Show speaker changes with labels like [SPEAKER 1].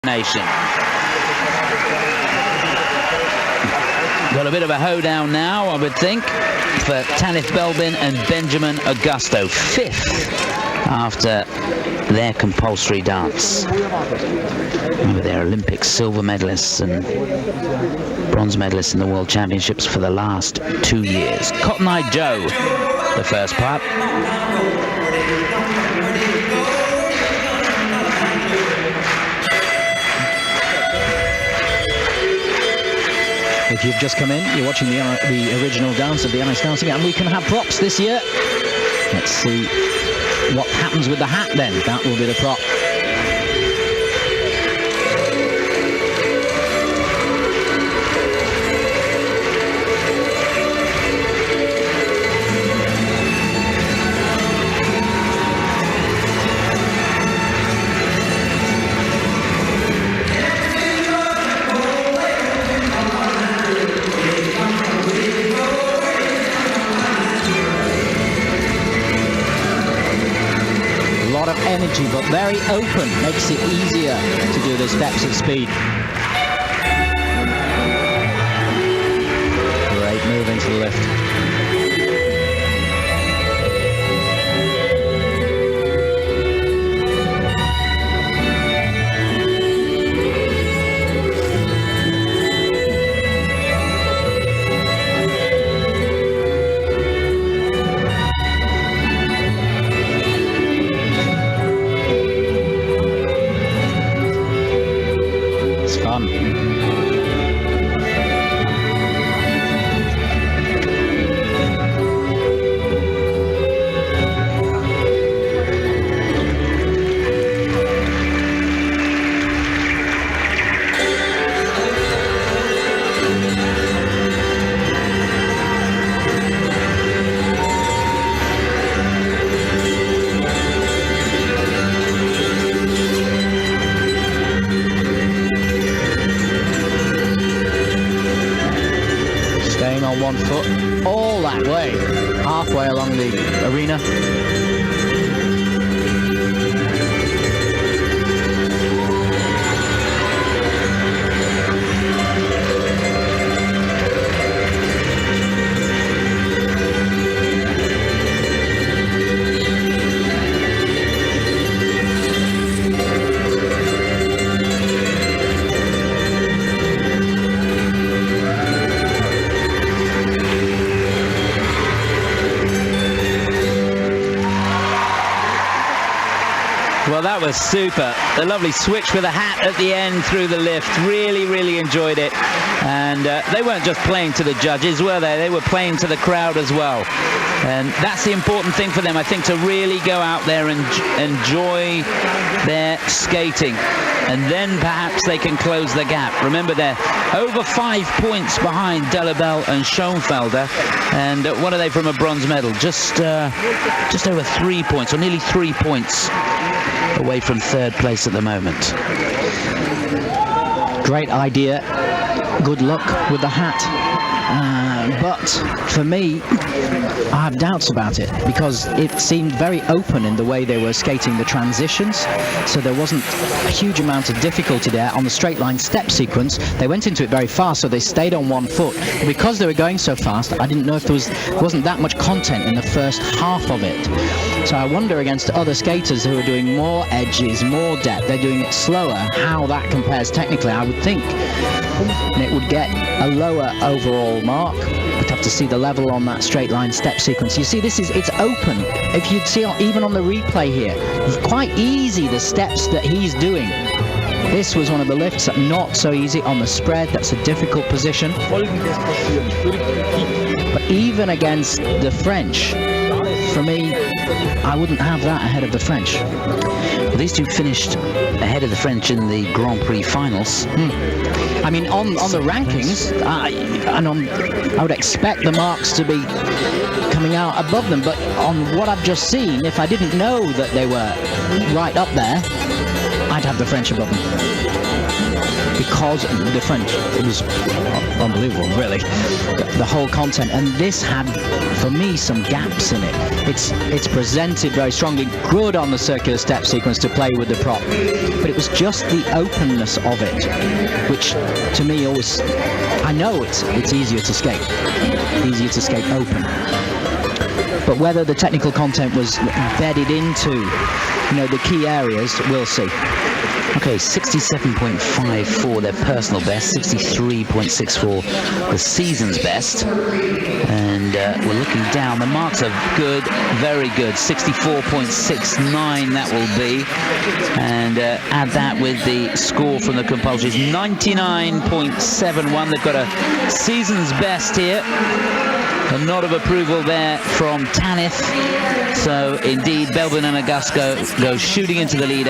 [SPEAKER 1] nation. Got a bit of a hoedown now, I would think, for Tanith Belbin and Benjamin Agosto, 5th after their compulsory dance. Remember, they're Olympic silver medalists and bronze medalists in the World Championships for the last 2 years. Cotton Eye Joe, the first part.
[SPEAKER 2] If you've just come in, you're watching the original dance of the Ice Dancing, and we can have props this year. Let's see what happens with the hat then. That will be the prop. Energy, but very open, makes it easier to do the steps at speed. Great move into the lift. On one foot all that way, halfway along the arena.
[SPEAKER 1] Well, that was super. The lovely switch with the hat at the end through the lift. Really, really enjoyed it. And they weren't just playing to the judges, were they? They were playing to the crowd as well. And that's the important thing for them, I think, to really go out there and enjoy their skating. And then perhaps they can close the gap. Remember, they're over 5 points behind Delabelle and Schoenfelder. And what are they from a bronze medal? Just over 3 points, or nearly 3 points away from third place at the moment.
[SPEAKER 2] Great idea. Good luck with the hat. But for me, I have doubts about it because it seemed very open in the way they were skating the transitions, so there wasn't a huge amount of difficulty there on the straight line step sequence. They went into it very fast, so they stayed on one foot. But because they were going so fast, I didn't know if there wasn't that much content in the first half of it. So I wonder against other skaters who are doing more edges, more depth, they're doing it slower, how that compares technically. I would think it would get a lower overall mark. We'd have to see the level on that straight line step sequence. You see, it's open. If you'd see even on the replay here, it's quite easy, the steps that he's doing. This was one of the lifts that not so easy on the spread. That's a difficult position. But even against the French, for me, I wouldn't have that ahead of the French.
[SPEAKER 1] Well, these two finished ahead of the French in the Grand Prix finals.
[SPEAKER 2] I mean, on the rankings, I would expect the marks to be coming out above them, but on what I've just seen, if I didn't know that they were right up there, I'd have the French above them. because the French, it was unbelievable, really, the whole content. And this had, for me, some gaps in it. It's presented very strongly, good on the circular step sequence to play with the prop, but it was just the openness of it, which to me always, I know it's easier to skate open, but whether the technical content was bedded into, you know, the key areas, we'll see.
[SPEAKER 1] Okay, 67.54 their personal best, 63.64 the season's best, and we're looking down. The marks are good, very good. 64.69 that will be, and add that with the score from the compulsories, 99.71. They've got a season's best here. A nod of approval there from Tanith. So indeed, Belbin and Agosto go shooting into the lead.